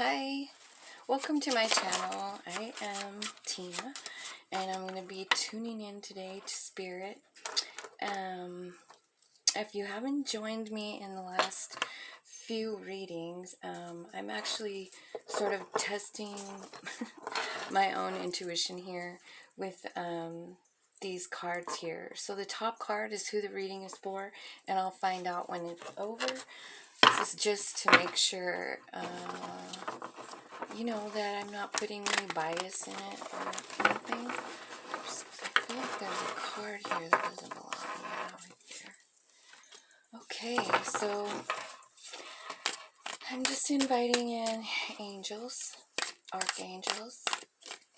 Hi, welcome to my channel. I am Tina, and I'm going to be tuning in today to Spirit. If you haven't joined me in the last few readings, I'm actually sort of testing my own intuition here with these cards here. So the top card is who the reading is for, and I'll find out when it's over. This is just to make sure that I'm not putting any bias in it or anything. Oops, I feel like there's a card here that doesn't belong. Yeah, right there. Okay, so I'm just inviting in angels, archangels,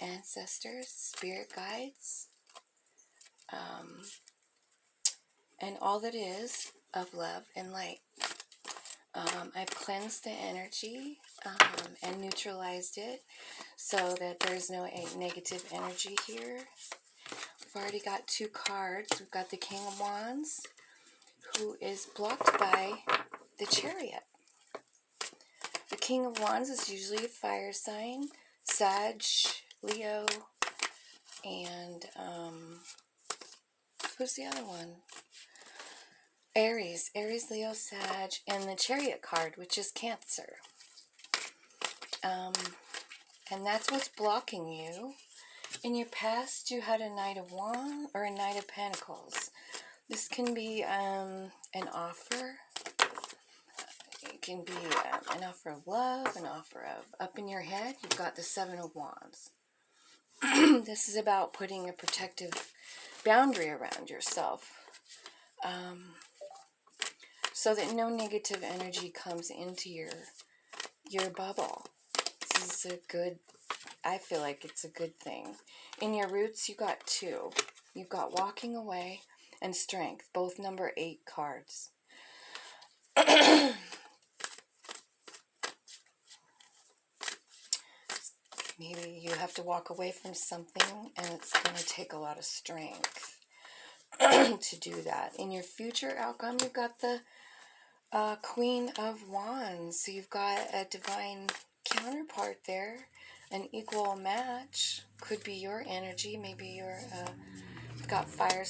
ancestors, spirit guides, and all that is of love and light. I've cleansed the energy and neutralized it so that there's no negative energy here. We've already got two cards. We've got the King of Wands, who is blocked by the Chariot. The King of Wands is usually a fire sign, Sag, Leo, and who's the other one? Aries, Leo, Sag, and the Chariot card, which is Cancer. And that's what's blocking you. In your past, you had a Knight of Wands or a Knight of Pentacles. This can be an offer. It can be an offer of love, an offer of up in your head. You've got the Seven of Wands. This is about putting a protective boundary around yourself, so that no negative energy comes into your bubble. This is a good, I feel like it's a good thing. In your roots, you got two. You've got walking away and strength, both number 8 cards. Maybe you have to walk away from something, and it's going to take a lot of strength to do that. In your future outcome, you've got the Queen of Wands. So you've got a divine counterpart there, an equal match. Could be your energy. Maybe you're got fire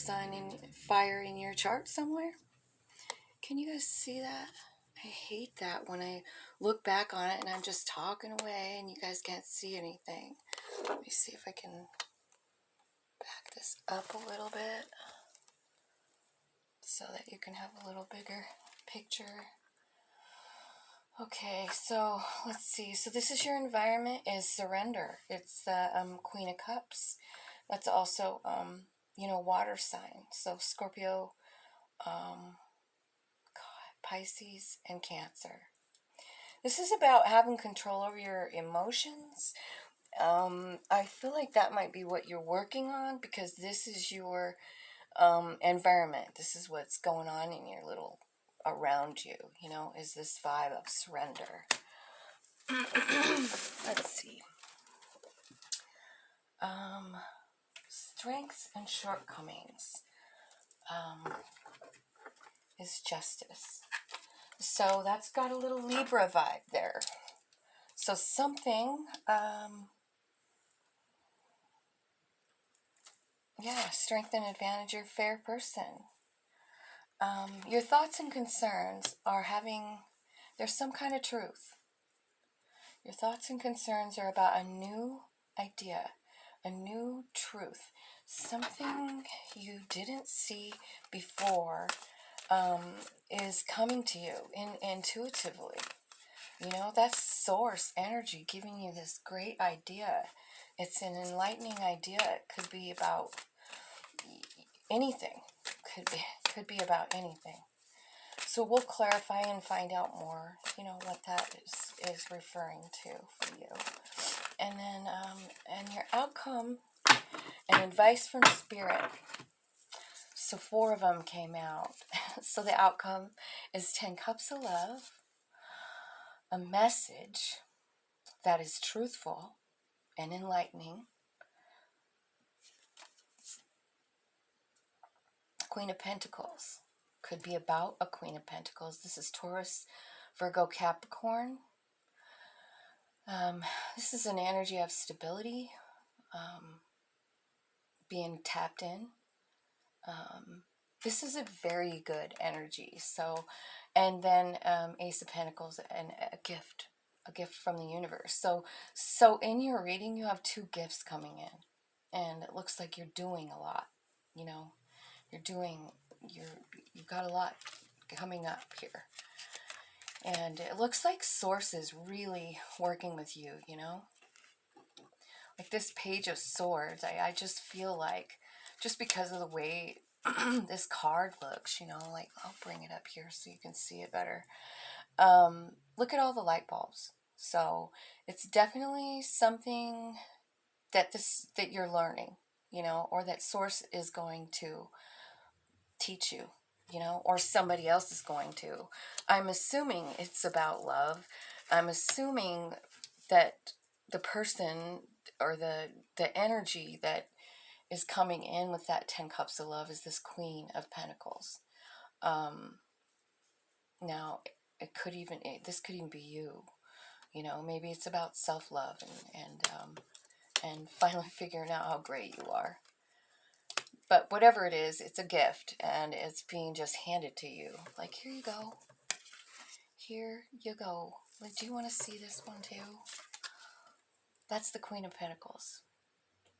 in your chart somewhere. Can you guys see that? I hate that when I look back on it and I'm just talking away and you guys can't see anything. Let me see if I can back this up a little bit so that you can have a little bigger picture. Okay, so let's see. So this is your environment is surrender. It's the Queen of Cups. That's also, water sign. So Scorpio, Pisces, and Cancer. This is about having control over your emotions. I feel like that might be what you're working on, because this is your environment. This is what's going on in your little around you, is this vibe of surrender. Let's see. Strengths and shortcomings is justice. So that's got a little Libra vibe there. So something, strength and advantage, you're a fair person. Your thoughts and concerns are there's some kind of truth. Your thoughts and concerns are about a new idea, a new truth, something you didn't see before is coming to you intuitively. That's source energy giving you this great idea. It's an enlightening idea. It could be about anything. Could be about anything. So we'll clarify and find out more, what that is referring to for you. And then, and your outcome and advice from Spirit. So 4 of them came out. So the outcome is 10 cups of love, a message that is truthful and enlightening. Queen of Pentacles. Could be about a Queen of Pentacles. This is Taurus, Virgo, Capricorn. This is an energy of stability, being tapped in. This is a very good energy. So, and then Ace of Pentacles and a gift from the universe. So in your reading, you have two gifts coming in, and it looks like you're doing a lot. You know, you've got a lot coming up here. And it looks like Source is really working with you, you know? Like this Page of Swords, I just feel like, just because of the way this card looks, you know, like, I'll bring it up here so you can see it better. Look at all the light bulbs. So it's definitely something that you're learning, you know, or that Source is going to teach you, you know, or somebody else is going to. I'm assuming it's about love. I'm assuming that the person or the energy that is coming in with that 10 cups of love is this Queen of Pentacles. Now this could even be you, you know, maybe it's about self-love and finally figuring out how great you are. But whatever it is, it's a gift, and it's being just handed to you. Like, here you go. Here you go. Like, do you want to see this one too? That's the Queen of Pentacles.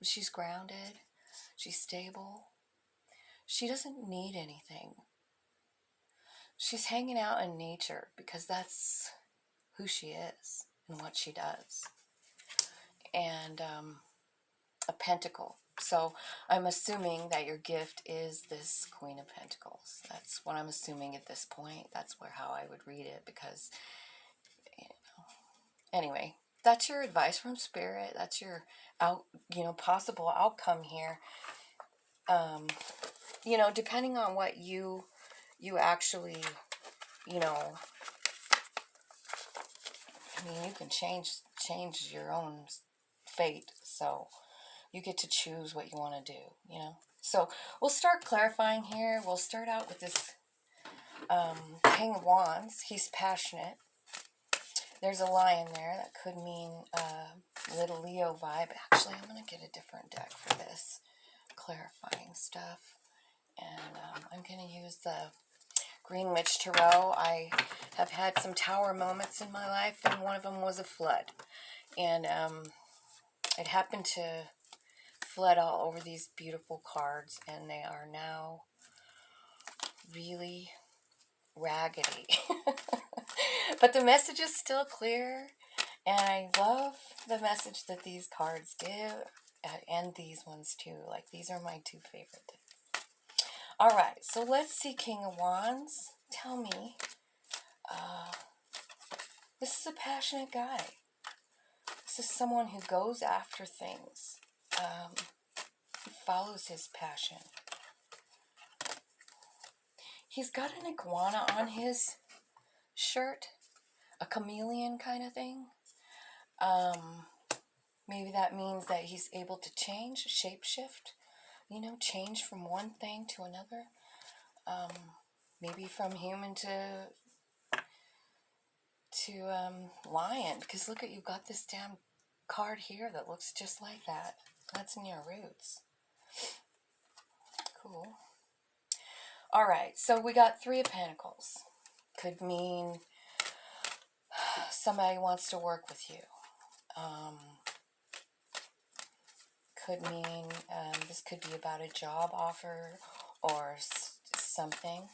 She's grounded. She's stable. She doesn't need anything. She's hanging out in nature because that's who she is and what she does. And a pentacle. So I'm assuming that your gift is this Queen of Pentacles. That's what I'm assuming at this point. That's how I would read it, because, you know. Anyway, that's your advice from Spirit. That's your possible outcome here. You know, depending on what you actually, you know, I mean, you can change your own fate. So you get to choose what you want to do, you know. So we'll start clarifying here. We'll start out with this King of Wands. He's passionate. There's a lion there. That could mean little Leo vibe. Actually, I'm going to get a different deck for this clarifying stuff. And I'm going to use the Green Witch Tarot. I have had some tower moments in my life, and one of them was a flood. And it happened to flood all over these beautiful cards, and they are now really raggedy. But the message is still clear, and I love the message that these cards give, and these ones too. Like, these are my two favorite. Alright, so let's see, King of Wands. Tell me, this is a passionate guy. This is someone who goes after things. He follows his passion. He's got an iguana on his shirt, a chameleon kind of thing. Maybe that means that he's able to change, shapeshift, you know, change from one thing to another. Maybe from human to lion, because look at, you got this damn card here that looks just like that. That's in your roots. Cool. All right, so we got Three of Pentacles. Could mean somebody wants to work with you. Could mean this could be about a job offer or something.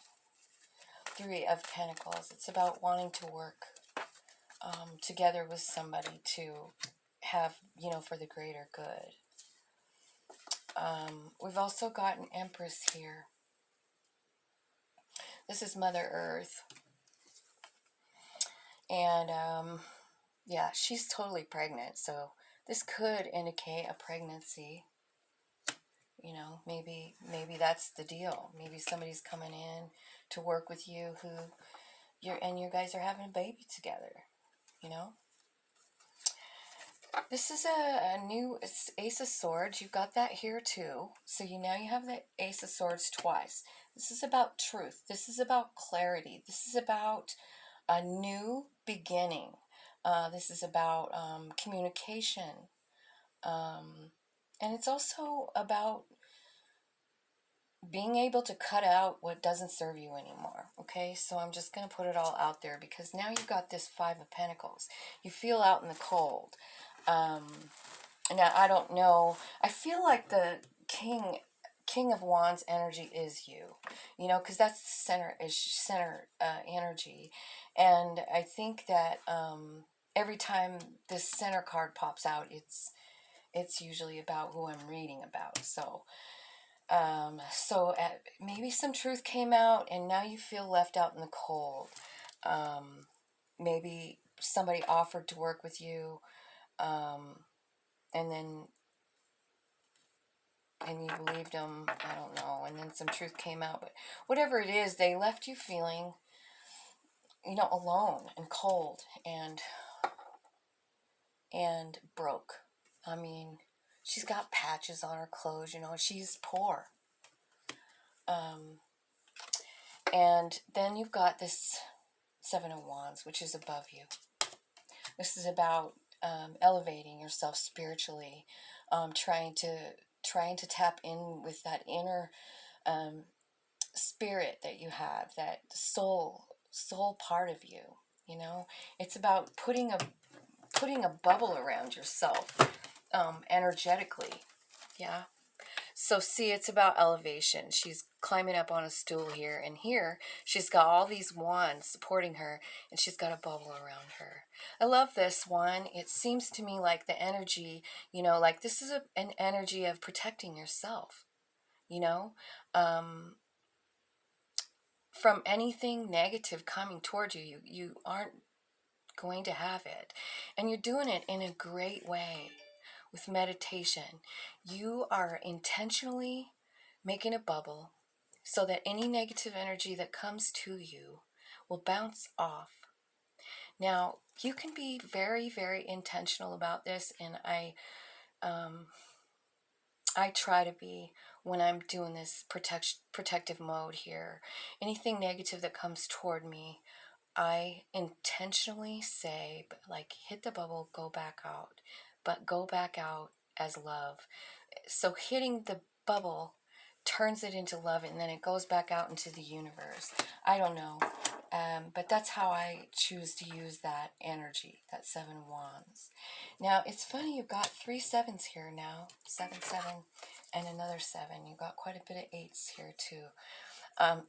Three of Pentacles. It's about wanting to work together with somebody to have, you know, for the greater good. We've also got an Empress here. This is Mother Earth. And, yeah, she's totally pregnant. So this could indicate a pregnancy. You know, maybe that's the deal. Maybe somebody's coming in to work with you who you guys are having a baby together, you know. This is a new Ace of Swords. You've got that here too. So now you have the Ace of Swords twice. This is about truth. This is about clarity. This is about a new beginning. This is about communication. And it's also about being able to cut out what doesn't serve you anymore. Okay, so I'm just going to put it all out there, because now you've got this Five of Pentacles. You feel out in the cold. Now, I don't know. I feel like the King of Wands energy is you, because that's the center energy. And I think that every time this center card pops out, it's usually about who I'm reading about. So maybe some truth came out, and now you feel left out in the cold. Maybe somebody offered to work with you, and you believed them. I don't know. And then some truth came out, but whatever it is, they left you feeling, alone and cold and broke. I mean, she's got patches on her clothes. She's poor. And then you've got this Seven of Wands, which is above you. This is about elevating yourself spiritually, trying to tap in with that inner spirit that you have, that soul part of you. It's about putting a bubble around yourself, energetically. Yeah. So see, it's about elevation. She's climbing up on a stool here, and here she's got all these wands supporting her, and she's got a bubble around her. I love this one. It seems to me like the energy, like this is an energy of protecting yourself, from anything negative coming towards you. You aren't going to have it, and you're doing it in a great way. With meditation, you are intentionally making a bubble so that any negative energy that comes to you will bounce off. Now, you can be very, very intentional about this, and I try to be when I'm doing this protective mode here. Anything negative that comes toward me, I intentionally say, like, hit the bubble, go back out. But go back out as love. So hitting the bubble turns it into love, and then it goes back out into the universe. I don't know. But that's how I choose to use that energy, that Seven of Wands. Now, it's funny, you've got 3 sevens here now. 7, 7, and another 7. You've got quite a bit of 8s here, too.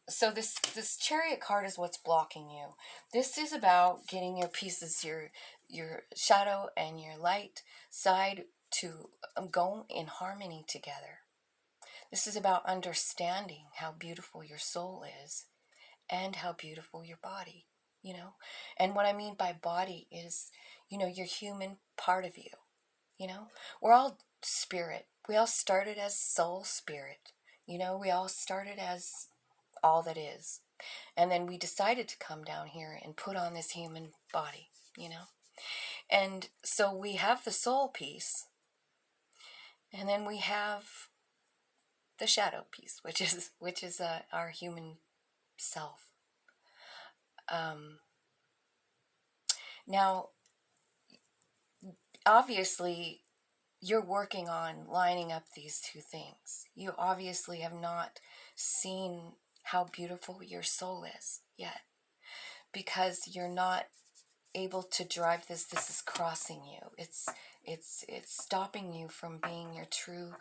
So this Chariot card is what's blocking you. This is about getting your pieces, your shadow and your light side to go in harmony together. This is about understanding how beautiful your soul is and how beautiful your body, And what I mean by body is, your human part of you, We're all spirit. We all started as soul spirit, We all started as all that is. And then we decided to come down here and put on this human body, And so we have the soul piece, and then we have the shadow piece, which is our human self. Now, obviously, you're working on lining up these two things. You obviously have not seen how beautiful your soul is yet, because you're not able to drive this. This is crossing you. It's stopping you from being your true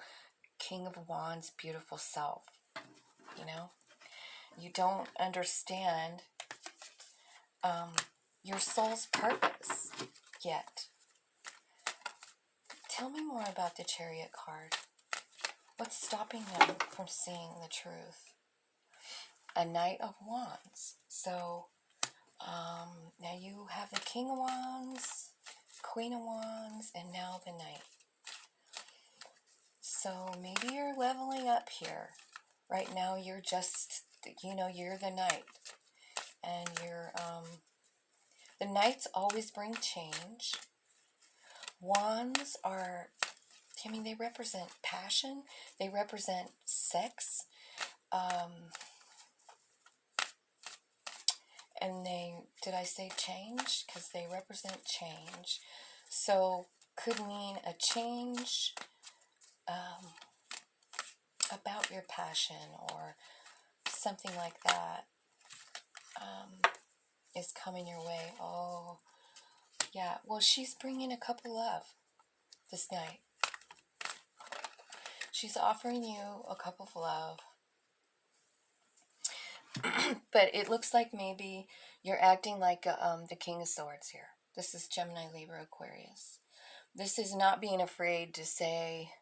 King of Wands beautiful self. You don't understand your soul's purpose yet. Tell me more about the Chariot card. What's stopping them from seeing the truth? A Knight of Wands. So now you have the King of Wands, Queen of Wands, and now the Knight. So maybe you're leveling up here. Right now you're just, you're the Knight. And the Knights always bring change. Wands are, they represent passion. They represent sex. And did I say change? Because they represent change. So could mean a change about your passion or something like that is coming your way. Oh, yeah. Well, she's bringing a cup of love this night. She's offering you a cup of love. But it looks like maybe you're acting like the King of Swords here. This is Gemini, Libra, Aquarius. This is not being afraid to say,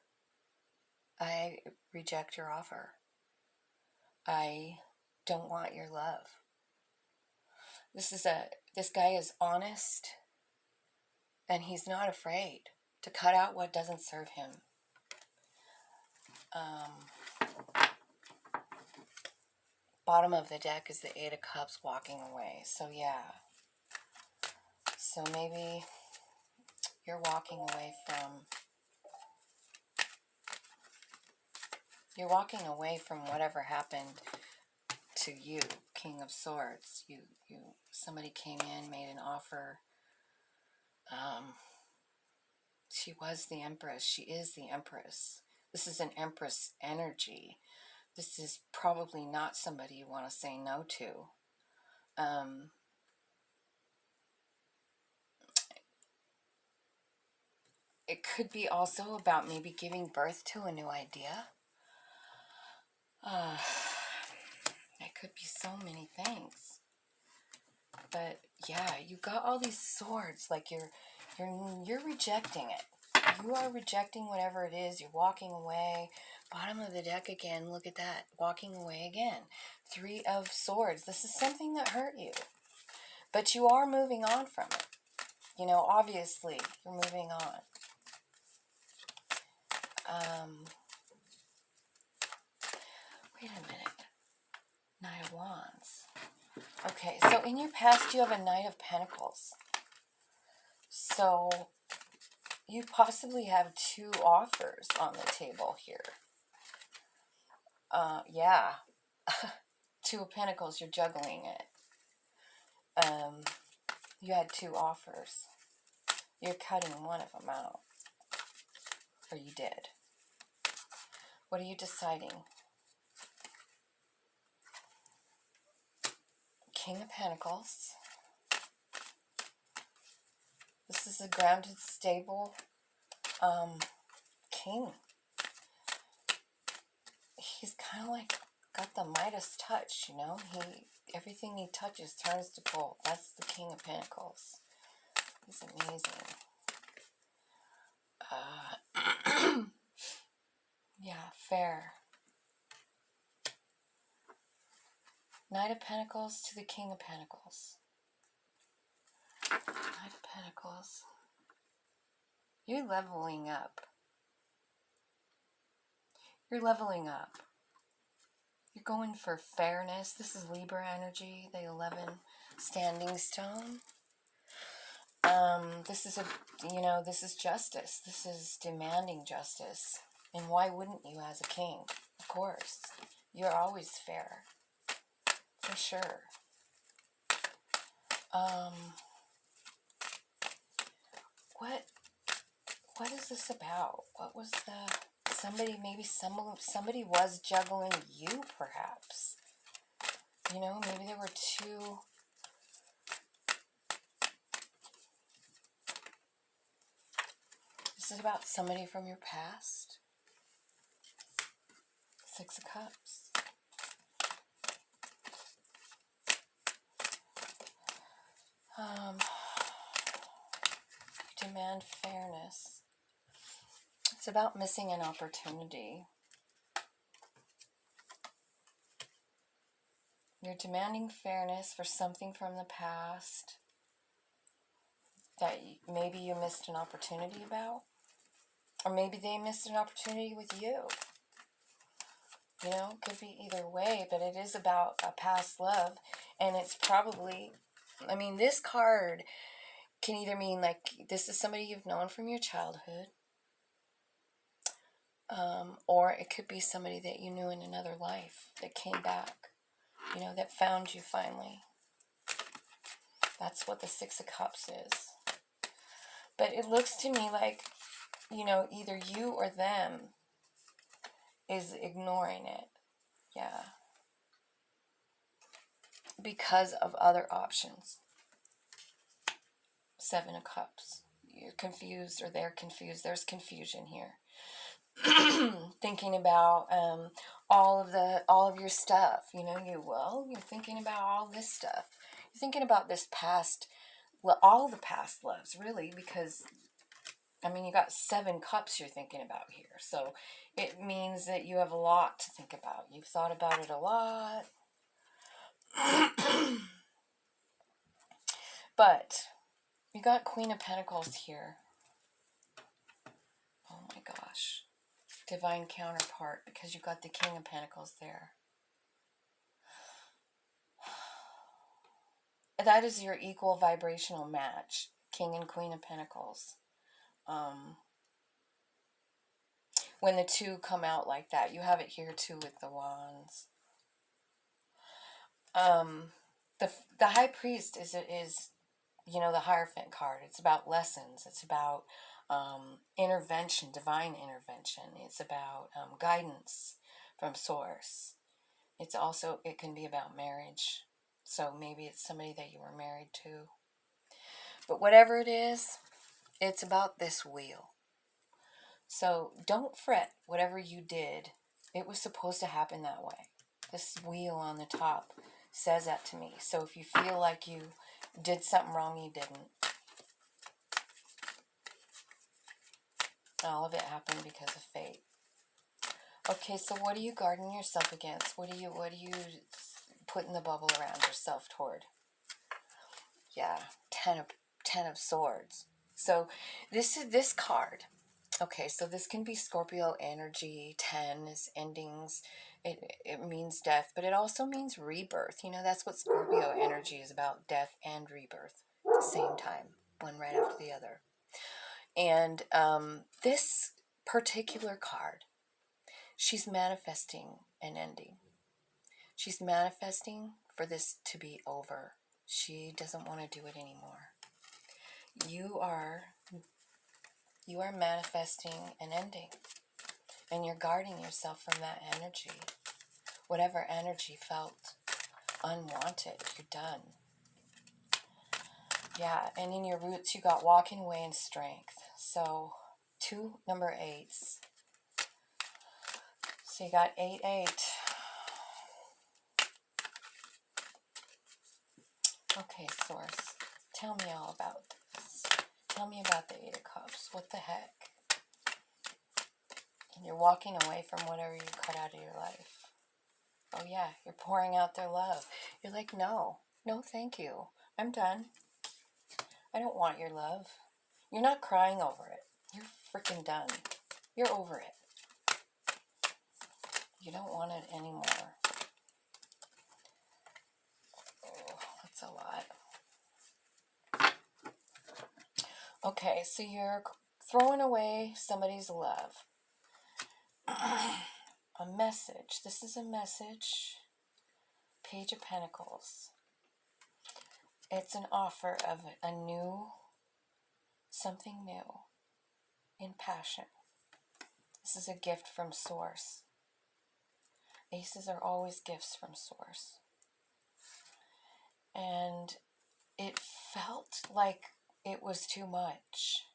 I reject your offer. I don't want your love. This guy is honest, and he's not afraid to cut out what doesn't serve him. Bottom of the deck is the Eight of Cups, walking away. So yeah. So maybe you're walking away from whatever happened to you, King of Swords. Somebody came in, made an offer. She was the Empress. She is the Empress. This is an Empress energy. This is probably not somebody you want to say no to. It could be also about maybe giving birth to a new idea. It could be so many things. But yeah, you got all these swords. Like you're rejecting it. You are rejecting whatever it is. You're walking away. Bottom of the deck again. Look at that. Walking away again. Three of Swords. This is something that hurt you. But you are moving on from it. Obviously, you're moving on. Wait a minute. Knight of Wands. Okay, so in your past, you have a Knight of Pentacles. So you possibly have two offers on the table here. Yeah. Two of Pentacles, you're juggling it. You had two offers. You're cutting one of them out. Or you did. What are you deciding? King of Pentacles. This is a grounded, stable king. He's kind of like got the Midas touch, everything he touches turns to gold. That's the King of Pentacles. He's amazing. Yeah, fair. Knight of Pentacles to the King of Pentacles. Knight of Pentacles. You're leveling up. You're leveling up. You're going for fairness. This is Libra energy, the 11 standing stone. This is justice. This is demanding justice. And why wouldn't you as a king? Of course. You're always fair. For sure. What is this about? What was somebody was juggling you, perhaps. Maybe there were two. This is about somebody from your past. Six of Cups. Demand fairness. It's about missing an opportunity. You're demanding fairness for something from the past that maybe you missed an opportunity about. Or maybe they missed an opportunity with you. Could be either way, but it is about a past love. And it's probably, this card can either mean like this is somebody you've known from your childhood. Or it could be somebody that you knew in another life that came back, that found you finally. That's what the Six of Cups is. But it looks to me like, either you or them is ignoring it. Yeah. Because of other options. Seven of Cups. You're confused, or they're confused. There's confusion here. Thinking about all of your stuff. You're thinking about all this stuff. You're thinking about this past, well, all the past loves, really, because you got 7 cups you're thinking about here. So it means that you have a lot to think about. You've thought about it a lot. But you got Queen of Pentacles here. Oh my gosh. Divine counterpart, because you got the King of Pentacles there. That is your equal vibrational match. King and Queen of Pentacles. When the two come out like that, you have it here too with the Wands. The High Priest is the Hierophant card. It's about lessons. It's about intervention, divine intervention. It's about guidance from Source. It can be about marriage. So maybe it's somebody that you were married to. But whatever it is, it's about this wheel. So don't fret. Whatever you did, it was supposed to happen that way. This wheel on the top says that to me. So if you feel like you did something wrong, you didn't. All of it happened because of fate. Okay, so what are you guarding yourself against? What are you putting the bubble around yourself toward? Yeah, 10 of Swords. So this card. Okay, so this can be Scorpio energy. 10 is endings. It means death, but it also means rebirth. That's what Scorpio energy is about, death and rebirth at the same time, one right after the other. And this particular card, she's manifesting an ending. She's manifesting for this to be over. She doesn't want to do it anymore. You are manifesting an ending. And you're guarding yourself from that energy. Whatever energy felt unwanted, you're done. Yeah, and in your roots, you got walking away in strength. So 2 number 8s. So you got 8, 8. Okay, Source, tell me all about this. Tell me about the 8 of Cups. What the heck? And you're walking away from whatever you cut out of your life. Oh yeah, you're pouring out their love. You're like, no, thank you. I'm done. I don't want your love. You're not crying over it. You're freaking done. You're over it. You don't want it anymore. Oh, that's a lot. Okay, so you're throwing away somebody's love. A message. This is a message. Page of Pentacles. It's an offer of something new in passion. This is a gift from Source. Aces are always gifts from Source. And it felt like it was too much.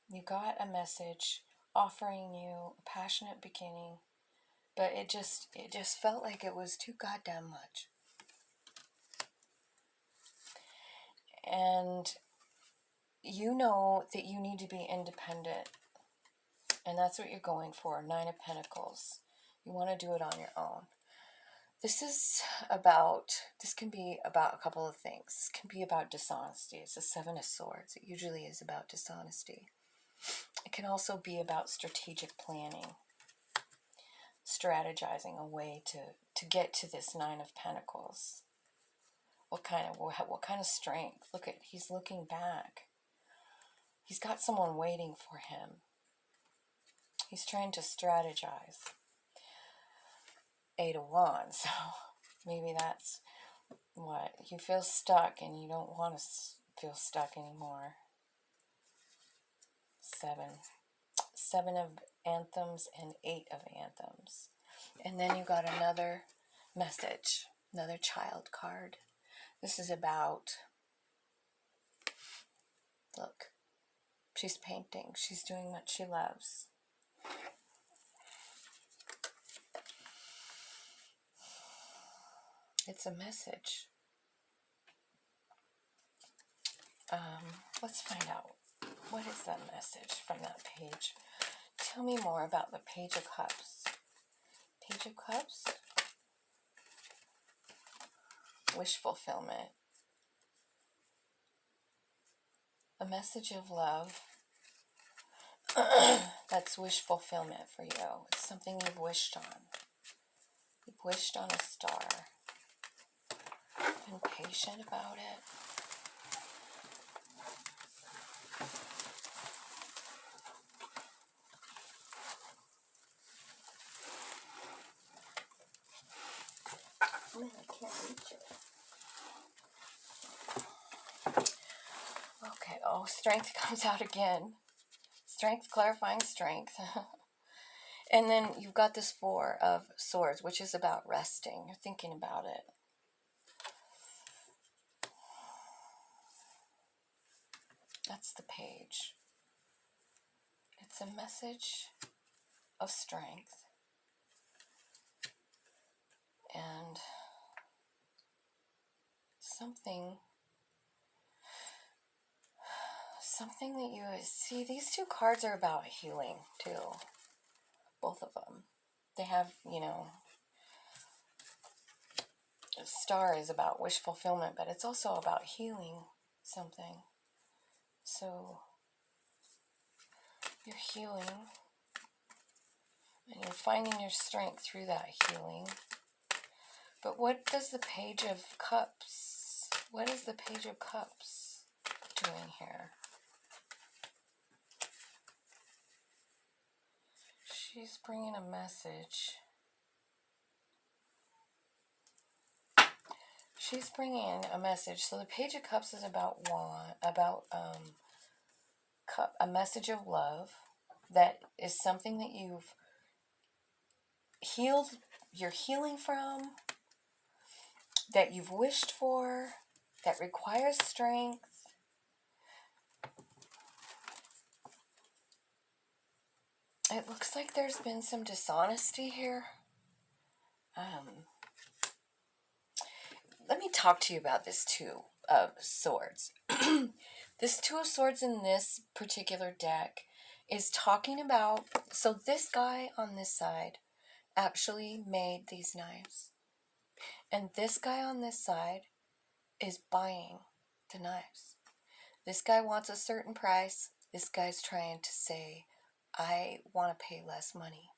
You got a message offering you a passionate beginning, but it just felt like it was too goddamn much. And you know that you need to be independent, and that's what you're going for. 9 of Pentacles. You want to do it on your own. This can be about a couple of things. This can be about dishonesty. It's a 7 of Swords. It usually is about dishonesty. It can also be about strategic planning, strategizing a way to get to this 9 of Pentacles. What kind of strength? Look at, he's looking back. He's got someone waiting for him. He's trying to strategize. 8 of Wands. So maybe that's What? You feel stuck and you don't want to feel stuck anymore. 7. 7 of anthems and 8 of anthems. And then you got another message, another child card. This is about, look, she's painting. She's doing what she loves. It's a message. Let's find out. What is that message from that page? Tell me more about the Page of Cups. Page of Cups? Wish fulfillment. A message of love. That's wish fulfillment for you. It's something you've wished on. You've wished on a star. Been patient about it. Man, I can't reach it. Okay, oh, strength comes out again. Strength, clarifying strength. And then you've got this 4 of swords, which is about resting. You're thinking about it. That's the page. It's a message of strength. And something that you see, these 2 cards are about healing too. Both of them. They have, a star is about wish fulfillment, but it's also about healing something. So you're healing and you're finding your strength through that healing. But what does the Page of Cups, what is the Page of Cups doing here? She's bringing a message. She's bringing a message. So the Page of Cups is about a message of love that is something that you've healed, you're healing from, that you've wished for, that requires strength. It looks like there's been some dishonesty here. Let me talk to you about this 2 of Swords. This 2 of Swords in this particular deck is talking about, so this guy on this side actually made these knives. And this guy on this side is buying the knives. This guy wants a certain price. This guy's trying to say, I want to pay less money.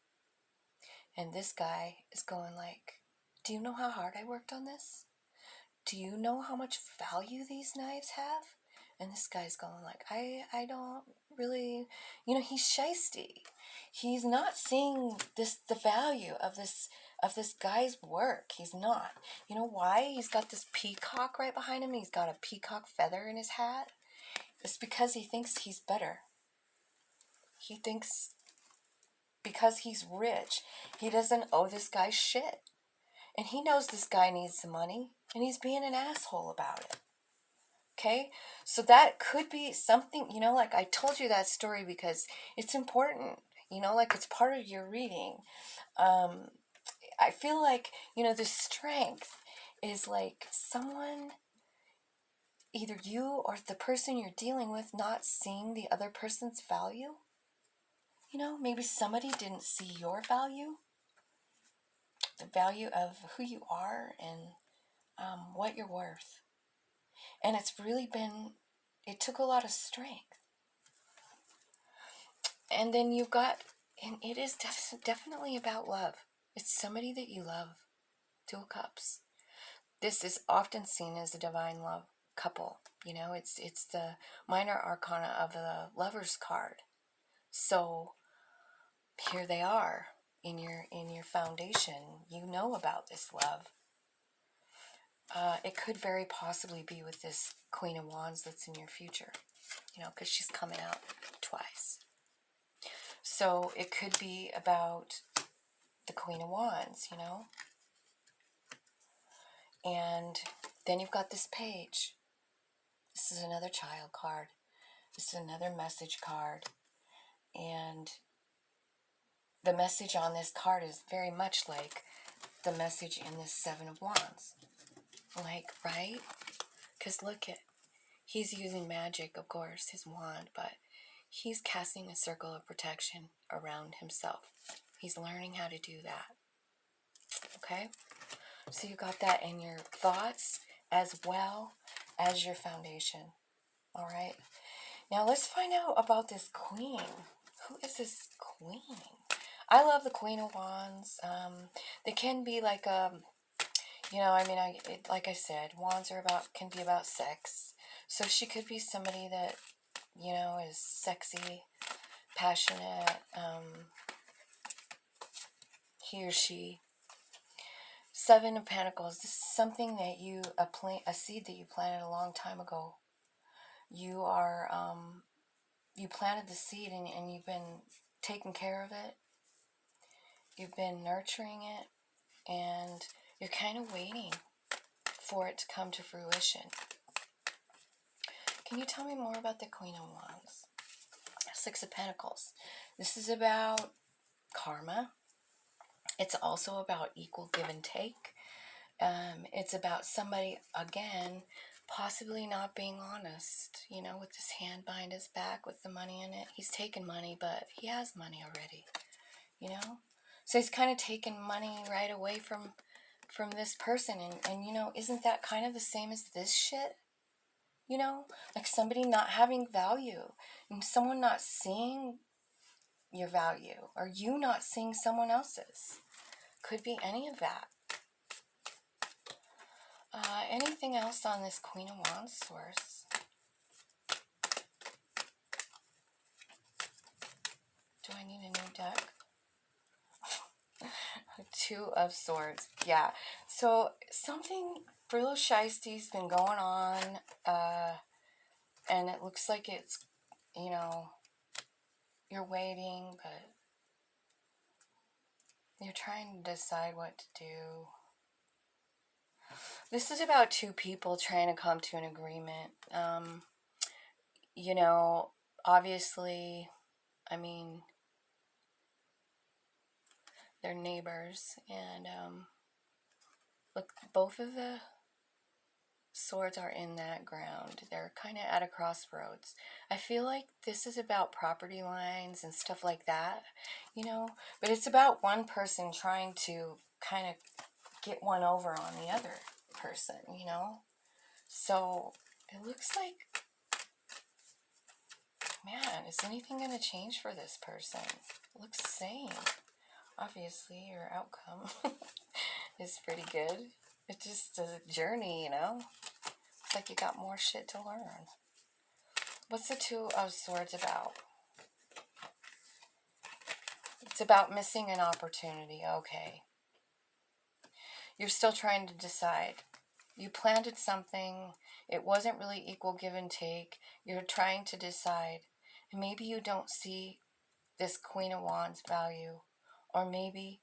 And this guy is going like, do you know how hard I worked on this? Do you know how much value these knives have? And this guy's going like, I don't really, he's shysty. He's not seeing the value of this guy's work. He's not. You know why? He's got this peacock right behind him. He's got a peacock feather in his hat. It's because he thinks he's better. He thinks because he's rich, he doesn't owe this guy shit. And he knows this guy needs the money, and he's being an asshole about it. Okay? So that could be something, like I told you that story because it's important, like it's part of your reading. I feel like, the strength is like someone, either you or the person you're dealing with, not seeing the other person's value. Maybe somebody didn't see your value, the value of who you are and what you're worth. And it's really it took a lot of strength. And then you've got, and it is definitely about love. It's somebody that you love. 2 of Cups. This is often seen as a divine love couple. It's the minor arcana of the Lover's card. So here they are in your foundation. You know about this love. it could very possibly be with this Queen of Wands that's in your future, you know, because she's coming out twice. So it could be about the Queen of Wands, you know. And then you've got this page. This is another child card. This is another message card. And the message on this card is very much like the message in this Seven of Wands. Like, right? Because look at, he's using magic, of course, his wand, but he's casting a circle of protection around himself. He's learning how to do that. Okay? So you got that in your thoughts as well as your foundation. All right? Now let's find out about this queen. Who is this queen? I love the Queen of Wands. They can be like you know, I mean, like I said, wands can be about sex. So she could be somebody that, you know, is sexy, passionate. He or she. Seven of Pentacles. This is something that a seed that you planted a long time ago. You are, you planted the seed and you've been taking care of it. You've been nurturing it, and you're kind of waiting for it to come to fruition. Can you tell me more about the Queen of Wands? Six of Pentacles. This is about karma. It's also about equal give and take. It's about somebody, again, possibly not being honest, you know, with his hand behind his back with the money in it. He's taken money, but he has money already, you know? So he's kind of taken money right away from this person. And, you know, isn't that kind of the same as this shit? You know, like somebody not having value and someone not seeing your value, or you not seeing someone else's. Could be any of that. Anything else on this Queen of Wands source? Do I need a new deck? Two of Swords. Yeah. So something real shiesty's been going on, and it looks like it's, you know, you're waiting, but you're trying to decide what to do. This is about two people trying to come to an agreement. You know, obviously, I mean, they're neighbors, and look, both of the swords are in that ground. They're kind of at a crossroads. I feel like this is about property lines and stuff like that, you know, but it's about one person trying to kind of get one over on the other person, you know. So it looks like, man, is anything going to change for this person? It looks the same. Obviously, your outcome is pretty good. It's just a journey, you know? It's like you got more shit to learn. What's the Two of Swords about? It's about missing an opportunity. Okay. You're still trying to decide. You planted something. It wasn't really equal give and take. You're trying to decide. And maybe you don't see this Queen of Wands value. Or maybe